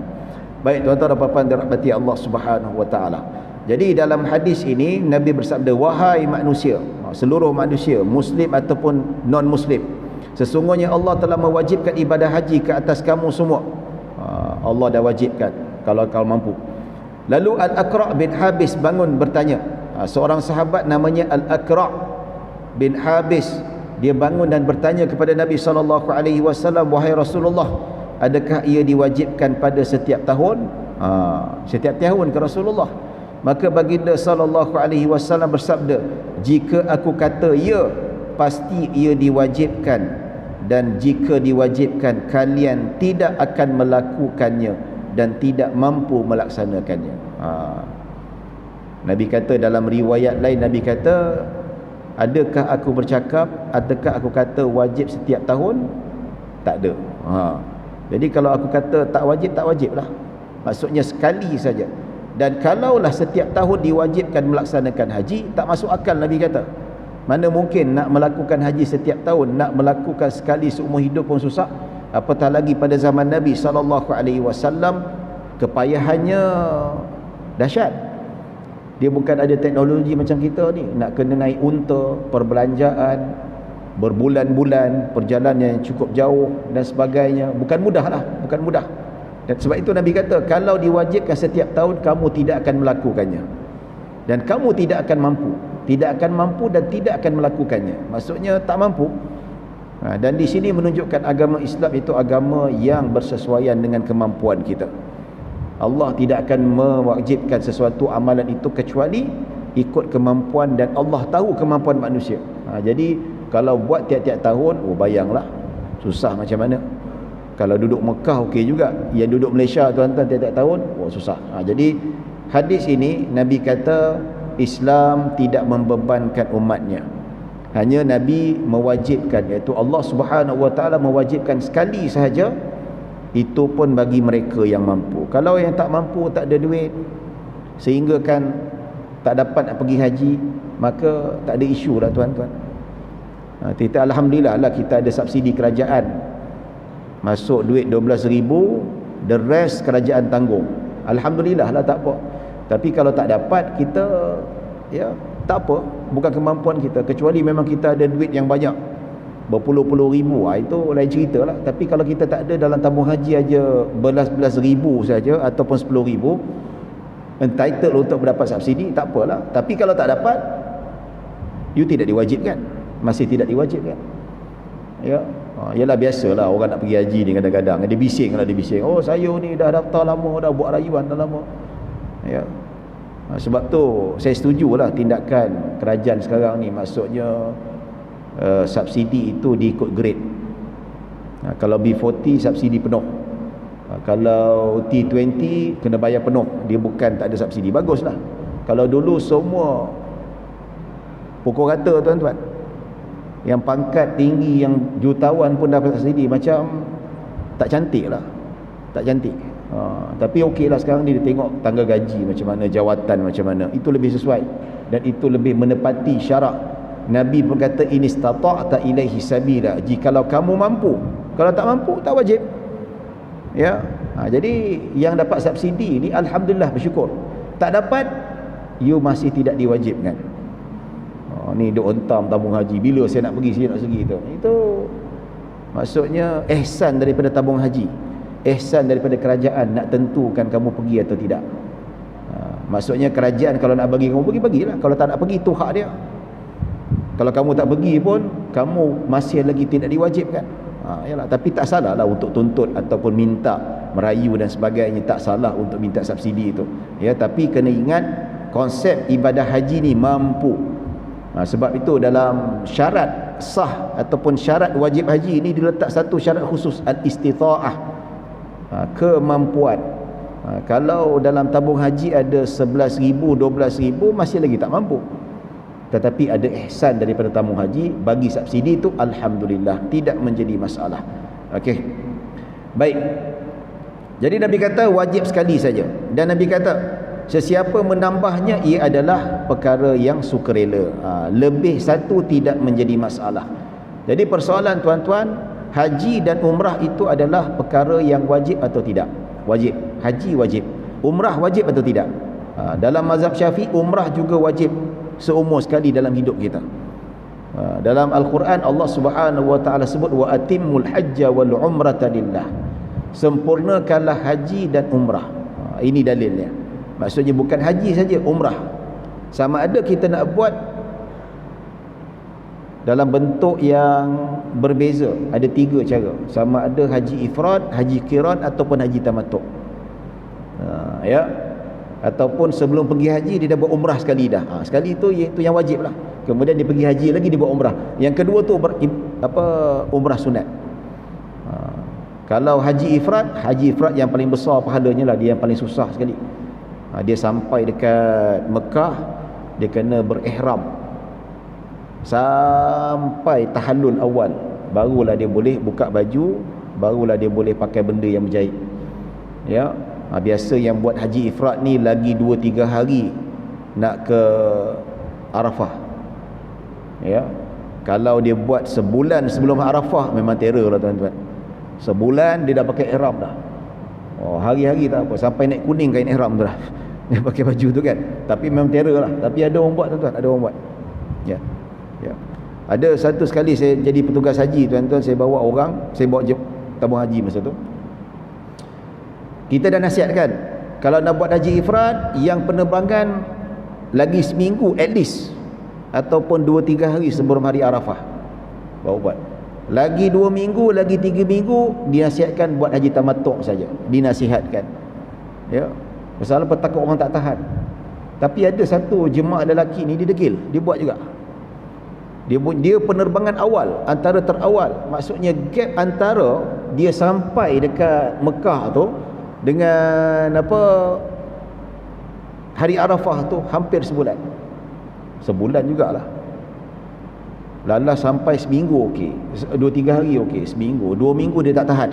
A: Baik tuan-tuan dan puan-puan dirahmati Allah Subhanahu wa taala. Jadi dalam hadis ini Nabi bersabda, wahai manusia, seluruh manusia, Muslim ataupun non-Muslim, sesungguhnya Allah telah mewajibkan ibadah haji ke atas kamu semua. Allah dah wajibkan kalau kau mampu. Lalu Al-Aqra' bin Habis bangun bertanya. Seorang sahabat namanya Al-Aqra' bin Habis, dia bangun dan bertanya kepada Nabi SAW, wahai Rasulullah, adakah ia diwajibkan pada setiap tahun? Setiap tahun ke Rasulullah? Maka baginda SAW bersabda, jika aku kata ya, pasti ia diwajibkan, dan jika diwajibkan, kalian tidak akan melakukannya dan tidak mampu melaksanakannya. Nabi kata dalam riwayat lain, Nabi kata, adakah aku bercakap, adakah aku kata wajib setiap tahun? Tak ada. Jadi kalau aku kata tak wajib, tak wajib lah, maksudnya sekali saja. Dan kalaulah setiap tahun diwajibkan melaksanakan haji, tak masuk akal. Nabi kata, mana mungkin nak melakukan haji setiap tahun, nak melakukan sekali seumur hidup pun susah, apatah lagi pada zaman Nabi SAW kepayahannya dahsyat. Dia bukan ada teknologi macam kita ni, nak kena naik unta, perbelanjaan, berbulan-bulan, perjalanan yang cukup jauh dan sebagainya. Bukan mudah lah, bukan mudah. Dan sebab itu Nabi kata, kalau diwajibkan setiap tahun, kamu tidak akan melakukannya. Dan kamu tidak akan mampu. Tidak akan mampu dan tidak akan melakukannya. Maksudnya tak mampu. Dan di sini menunjukkan agama Islam itu agama yang bersesuaian dengan kemampuan kita. Allah tidak akan mewajibkan sesuatu amalan itu kecuali ikut kemampuan, dan Allah tahu kemampuan manusia. Jadi kalau buat tiap-tiap tahun, bayanglah susah macam mana. Kalau duduk Mekah okey juga, yang duduk Malaysia tuan-tuan tiap-tiap tahun, susah. Jadi hadis ini Nabi kata Islam tidak membebankan umatnya. Hanya Nabi mewajibkan, iaitu Allah Subhanahu Wa Taala mewajibkan sekali sahaja, itu pun bagi mereka yang mampu. Kalau yang tak mampu, tak ada duit, sehingga kan tak dapat nak pergi haji, maka tak ada isu lah tuan-tuan. Kita alhamdulillah lah, kita ada subsidi kerajaan, masuk duit 12,000, the rest kerajaan tanggung. Alhamdulillah lah, tak apa. Tapi kalau tak dapat, kita tak apa, bukan kemampuan kita, kecuali memang kita ada duit yang banyak, berpuluh-puluh ribu, itu lain cerita lah. Tapi kalau kita tak ada, dalam tabung haji aja belas-belas ribu saja, ataupun 10,000, entitled untuk mendapat subsidi, tak apalah. Tapi kalau tak dapat, you tidak diwajibkan, masih tidak diwajibkan. Yalah, biasalah orang nak pergi haji ni, kadang-kadang dia bising lah, dia bising, saya ni dah daftar lama, dah buat rayuan dah lama. Sebab tu saya setujulah tindakan kerajaan sekarang ni, maksudnya subsidi itu diikut grade. Kalau B40 subsidi penuh, kalau T20 kena bayar penuh, dia bukan tak ada subsidi. Baguslah. Kalau dulu semua pukul rata tuan-tuan, yang pangkat tinggi, yang jutawan pun dapat subsidi, macam tak cantik lah, tak cantik. Tapi okeylah sekarang ni, dia tengok tangga gaji macam mana, jawatan macam mana, itu lebih sesuai dan itu lebih menepati syarak. Nabi pun kata, in istata'ta ilaihi sabila, jikalau kamu mampu. Kalau tak mampu, tak wajib. Jadi yang dapat subsidi ni alhamdulillah, bersyukur. Tak dapat, you masih tidak diwajibkan. Ni duk hentam tabung haji, bila saya nak pergi, saya nak pergi tu. Itu maksudnya ihsan daripada tabung haji, ihsan daripada kerajaan nak tentukan kamu pergi atau tidak. Maksudnya kerajaan kalau nak bagi kamu pergi, bagilah. Kalau tak nak pergi, itu hak dia. Kalau kamu tak pergi pun, kamu masih lagi tidak diwajibkan. Yalah, tapi tak salah lah untuk tuntut ataupun minta, merayu dan sebagainya. Tak salah untuk minta subsidi itu. Tapi kena ingat, konsep ibadah haji ni mampu. Sebab itu dalam syarat sah ataupun syarat wajib haji ini diletak satu syarat khusus, al-istita'ah, kemampuan. Kalau dalam tabung haji ada 11,000, 12,000, masih lagi tak mampu. Tetapi ada ihsan daripada tabung haji, bagi subsidi itu alhamdulillah, tidak menjadi masalah. Okey. Baik. Jadi Nabi kata wajib sekali saja, dan Nabi kata sesiapa menambahnya, ia adalah perkara yang sukarela. Lebih satu tidak menjadi masalah. Jadi persoalan tuan-tuan, haji dan umrah itu adalah perkara yang wajib atau tidak? Wajib. Haji wajib. Umrah wajib atau tidak? Dalam mazhab Syafi'i, umrah juga wajib seumur sekali dalam hidup kita. Dalam Al-Quran Allah Subhanahu Wa Taala sebut, wa atimmul hajja wal umrata lillah. Sempurnakanlah haji dan umrah. Ini dalilnya. Maksudnya bukan haji saja, umrah. Sama ada kita nak buat dalam bentuk yang berbeza, ada 3 cara. Sama ada haji ifrad, haji qiran ataupun haji tamattu'. Ataupun sebelum pergi haji dia dah buat umrah sekali dah. Sekali itu yang wajib lah. Kemudian dia pergi haji lagi, dia buat umrah. Yang kedua tu umrah sunat. Kalau haji ifrad yang paling besar pahalanya lah, dia yang paling susah sekali. Dia sampai dekat Mekah, dia kena berihram sampai tahallul awal, barulah dia boleh buka baju, barulah dia boleh pakai benda yang berjahit. Biasa yang buat haji ifrad ni lagi 2-3 hari nak ke Arafah. Kalau dia buat sebulan sebelum Arafah, memang terror lah tuan-tuan. Sebulan dia dah pakai ihram dah. Hari-hari tak apa, sampai naik kuning kain ihram tu lah. Dia pakai baju tu kan. Tapi memang terror lah. Tapi ada orang buat tuan-tuan, ada orang buat. Ya. Ya. Ada satu sekali saya jadi petugas haji tuan-tuan, saya bawa orang, saya bawa tabung haji masa tu. Kita dah nasihatkan, kalau nak buat haji ifrad, yang penerbangan lagi seminggu at least, ataupun 2-3 hari sebelum hari Arafah baru buat. Lagi 2 minggu, lagi 3 minggu, dinasihatkan buat haji tamattu' saja, dinasihatkan. Ya. Pasal apa? Takut orang tak tahan. Tapi ada satu jemaah lelaki ni, dia degil, dia buat juga. Dia penerbangan awal, antara terawal, maksudnya gap antara dia sampai dekat Mekah tu dengan hari Arafah tu hampir sebulan jugalah. Lala sampai seminggu okey, 2-3 hari okey, seminggu, 2 minggu dia tak tahan.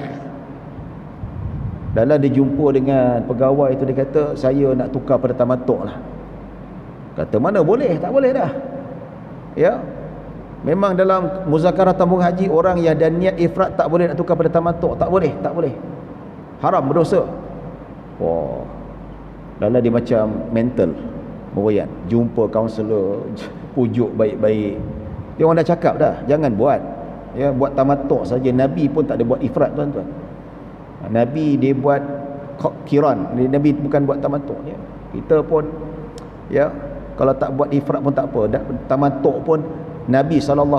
A: Lala dia jumpa dengan pegawai tu, dia kata saya nak tukar pada tamattu' lah. Kata mana boleh, tak boleh dah. Ya. Memang dalam muzakarah tabung haji, orang yang dah niat ifrad tak boleh nak tukar pada tamattu', tak boleh. Haram, berdosa. Wah. Lala dia macam mental meroyan, jumpa kaunselor, pujuk baik-baik. Dia orang dah cakap dah, jangan buat. Ya, buat tamattu' saja. Nabi pun tak ada buat ifrad tuan-tuan. Nabi dia buat qiran. Nabi bukan buat tamattu' ya. Kita pun ya, kalau tak buat ifrad pun tak apa. Tamattu' pun Nabi SAW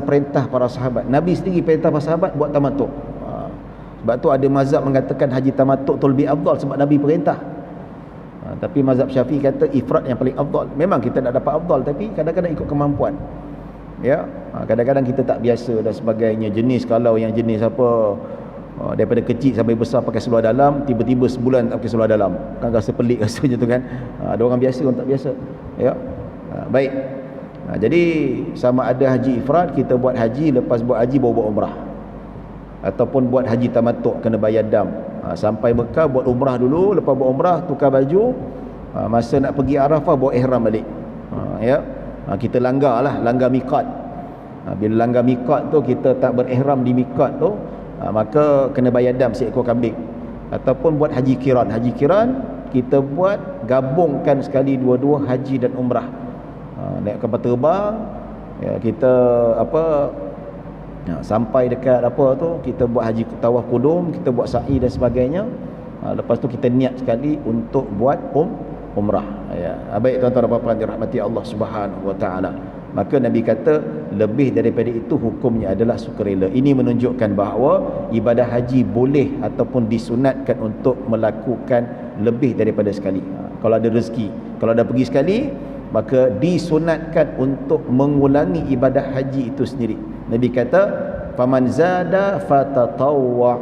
A: perintah para sahabat. Nabi sendiri perintah para sahabat buat tamattu'. Sebab tu ada mazhab mengatakan haji tamattu' tu lebih afdal sebab Nabi perintah. Tapi mazhab Syafi'i kata ifrad yang paling afdal. Memang kita nak dapat afdal, tapi kadang-kadang ikut kemampuan. Ya, kadang-kadang kita tak biasa dan sebagainya. Jenis, kalau yang jenis daripada kecil sampai besar pakai seluar dalam, tiba-tiba sebulan tak pakai seluar dalam, kan rasa pelik rasanya tu kan. Ada orang biasa, orang tak biasa. Ya. Baik. Jadi sama ada haji ifrad, kita buat haji, lepas buat haji baru buat umrah, ataupun buat haji tamattu' kena bayar dam. Sampai Mekah buat umrah dulu, lepas buat umrah tukar baju, masa nak pergi Arafah bawa ihram balik. Ya. Kita langgar miqat. Bila langgar miqat tu, kita tak berihram di miqat tu, maka kena bayar dam seekor kambing. Ataupun buat haji qiran. Haji qiran kita buat gabungkan sekali dua-dua haji dan umrah. Naik kapal terbang ya, kita sampai dekat kita buat haji tawaf kudum, kita buat sa'i dan sebagainya. Lepas tu kita niat sekali untuk buat umrah ya. Baik tuan-tuan dan puan-puan dirahmati Allah Subhanahu wa taala. Maka Nabi kata lebih daripada itu hukumnya adalah sukarela. Ini menunjukkan bahawa ibadah haji boleh ataupun disunatkan untuk melakukan lebih daripada sekali. Kalau ada rezeki, kalau dah pergi sekali, maka disunatkan untuk mengulangi ibadah haji itu sendiri. Nabi kata faman zada fatatawwa,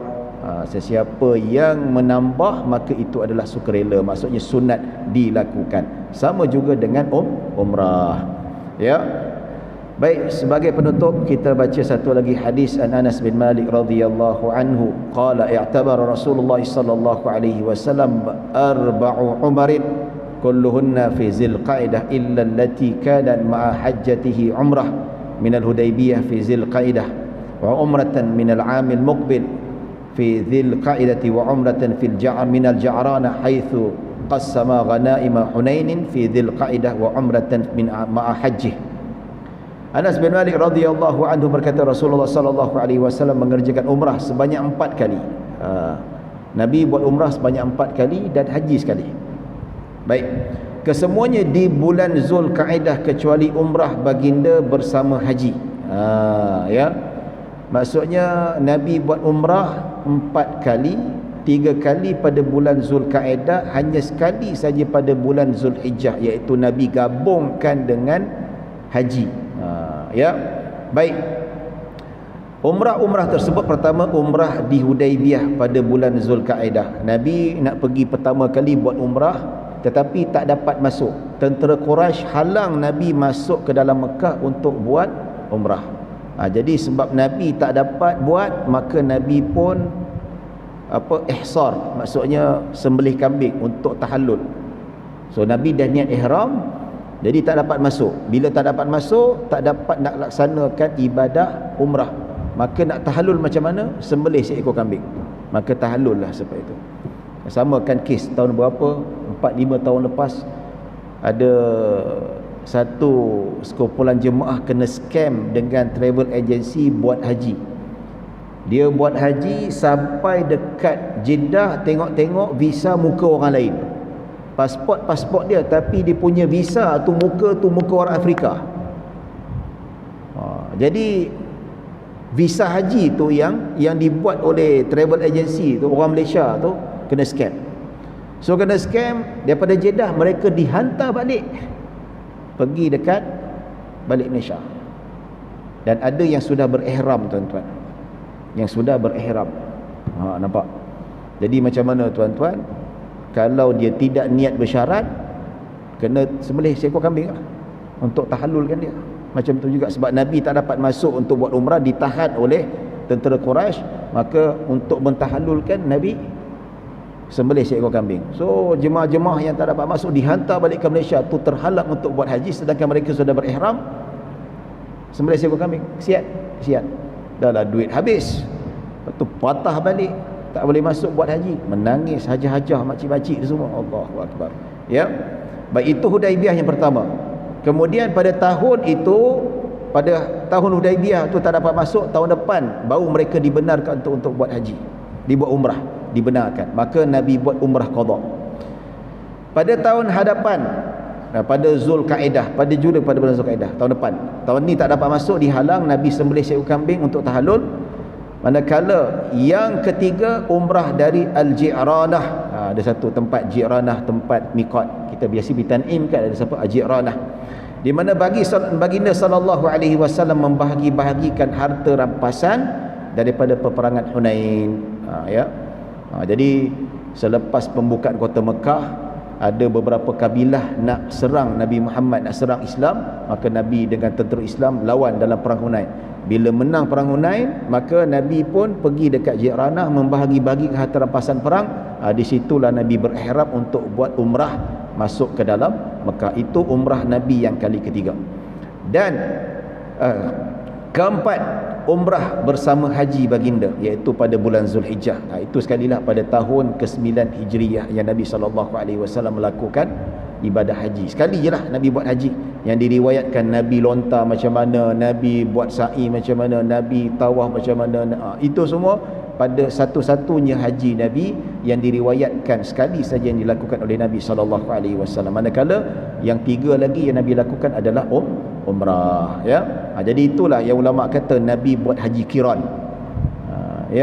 A: sesiapa yang menambah maka itu adalah sukarela, maksudnya sunat dilakukan. Sama juga dengan umrah ya. Baik, sebagai penutup kita baca satu lagi hadis an Anas bin Malik radhiyallahu anhu qala i'tabara Rasulullah sallallahu alaihi wasallam arba'u umarin kulluhunna fi Zilqa'dah illa allati kanat ma'a hajjatihi umrah min al-Hudaybiyah fi Zilqa'dah wa umratan min al-'am al-muqbil fi Zilqa'dah wa umratan fil min al-Ja'rana haitsu qassama ghanaima Hunain fi Zilqa'dah wa umratan min ma'a hajjih. Anas bin Malik radhiyallahu anhu berkata Rasulullah sallallahu alaihi wasallam mengerjakan umrah sebanyak 4 kali. Nabi buat umrah sebanyak 4 kali dan haji sekali. Baik, kesemuanya di bulan Zulqa'dah kecuali umrah baginda bersama haji. Ya. Maksudnya Nabi buat umrah 4 kali, 3 kali pada bulan Zulqa'dah, hanya sekali saja pada bulan Zulhijjah, iaitu Nabi gabungkan dengan haji. Ya. Baik. Umrah tersebut pertama umrah di Hudaybiyah pada bulan Zulqa'dah. Nabi nak pergi pertama kali buat umrah tetapi tak dapat masuk. Tentera Quraisy halang Nabi masuk ke dalam Mekah untuk buat umrah. Jadi sebab Nabi tak dapat buat, maka Nabi pun ihsar, maksudnya sembelih kambing untuk tahallul. So Nabi dah niat ihram, jadi tak dapat masuk. Bila tak dapat masuk, tak dapat nak laksanakan ibadah umrah. Maka nak tahallul macam mana? Sembelih seekor kambing. Maka tahallul lah seperti itu. Samakan kes tahun berapa, 4-5 tahun lepas, ada satu sekumpulan jemaah kena scam dengan travel agency buat haji. Dia buat haji sampai dekat Jeddah, tengok-tengok visa muka orang lain, pasport dia, tapi dia punya visa tu muka orang Afrika. Jadi visa haji tu yang dibuat oleh travel agency tu, orang Malaysia tu kena scam. So kena scam, daripada Jeddah mereka dihantar balik, pergi dekat balik Malaysia. Dan ada yang sudah berihram, tuan-tuan, yang sudah berihram. Nampak? Jadi macam mana, tuan-tuan? Kalau dia tidak niat bersyarat, kena sembelih seekor kambing lah, untuk tahallulkan dia. Macam tu juga, sebab Nabi tak dapat masuk untuk buat umrah, ditahan oleh tentera Quraisy, maka untuk mentahallulkan Nabi sembelih seekor kambing. So jemaah-jemaah yang tak dapat masuk dihantar balik ke Malaysia tu terhalang untuk buat haji, sedangkan mereka sudah berihram, sembelih seekor kambing. Siat dah lah, duit habis, lepas tu patah balik, tak boleh masuk buat haji, menangis hajah-hajah makcik-makcik semua. Allahu Akbar. Ya, baik, itu Hudaibiyah yang pertama. Kemudian pada tahun itu, pada tahun Hudaibiyah tu tak dapat masuk, tahun depan baru mereka dibenarkan untuk buat haji, dibuat umrah, dibenarkan. Maka Nabi buat umrah qada. Pada tahun hadapan, pada Zulkaidah, pada bulan Zulkaidah tahun depan, tahun ni tak dapat masuk, dihalang, Nabi sembelih seekor kambing untuk tahallul. Manakala yang ketiga, umrah dari Al-Ji'ranah. Ada satu tempat Ji'ranah, tempat miqat. Kita biasa pergi Tan'im kan, ada siapa? Ji'ranah, di mana baginda sallallahu alaihi wasallam membahagi-bahagikan harta rampasan daripada peperangan Hunain. Jadi selepas pembukaan kota Mekah, ada beberapa kabilah nak serang Nabi Muhammad, nak serang Islam, maka Nabi dengan tentera Islam lawan dalam perang Hunain. Bila menang perang Hunain, maka Nabi pun pergi dekat Ji'ranah membahagi-bahagikan harta rampasan perang. Di situlah Nabi berihram untuk buat umrah masuk ke dalam Mekah. Itu umrah Nabi yang kali ketiga. Dan keempat, umrah bersama haji baginda, iaitu pada bulan Zulhijjah. Itu sekalilah pada tahun ke-9 Hijriyah yang Nabi SAW melakukan ibadah haji. Sekali je lah Nabi buat haji, yang diriwayatkan Nabi lontar macam mana, Nabi buat sa'i macam mana, Nabi tawaf macam mana. Itu semua pada satu-satunya haji Nabi yang diriwayatkan sekali saja yang dilakukan oleh Nabi SAW. Manakala yang tiga lagi yang Nabi lakukan adalah umrah. Jadi itulah yang ulama kata Nabi buat haji kiran.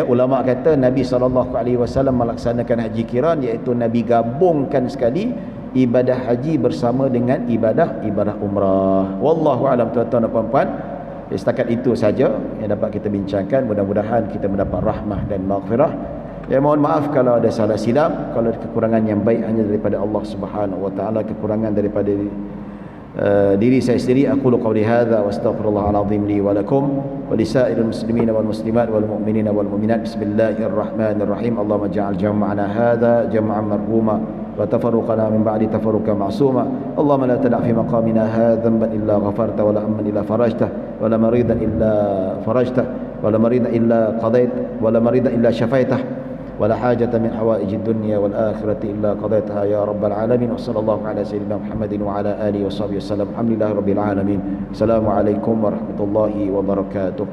A: Ulama kata Nabi SAW melaksanakan haji kiran, iaitu Nabi gabungkan sekali ibadah haji bersama dengan ibadah umrah. Wallahu alam, tuan-tuan dan puan-puan. Setakat itu saja yang dapat kita bincangkan. Mudah-mudahan kita mendapat rahmah dan maghfirah. Mohon maaf kalau ada salah silap, kalau ada kekurangan yang baik hanya daripada Allah Subhanahu wa taala, kekurangan daripada diri saya sendiri. Aqulu qawli hadza wa astaghfirullahal azim li wa lakum wa lisairil muslimina wal muslimat wal mu'minina wal mu'minat. Bismillahirrahmanirrahim. Allahumma ja'al jam'ana hadza jam'an marhuma wa tafarruqana min ba'di tafarruqan ma'suma. Allahumma la tada' fi maqamina hadha dhanban illa ghafarta wa la hamman illa farajta wa la maridan illa farajta wa la maridan illa qadait wa la maridan illa shafaitah wa la hajata min hawaijid dunya wal akhirati illa qadaitaha ya rabbal alamin. Wa sallallahu ala sayyidina Muhammadin wa ala alihi wa sahbihi wasallam. Alhamdulillahi rabbil alamin. Assalamualaikum warahmatullahi wabarakatuh.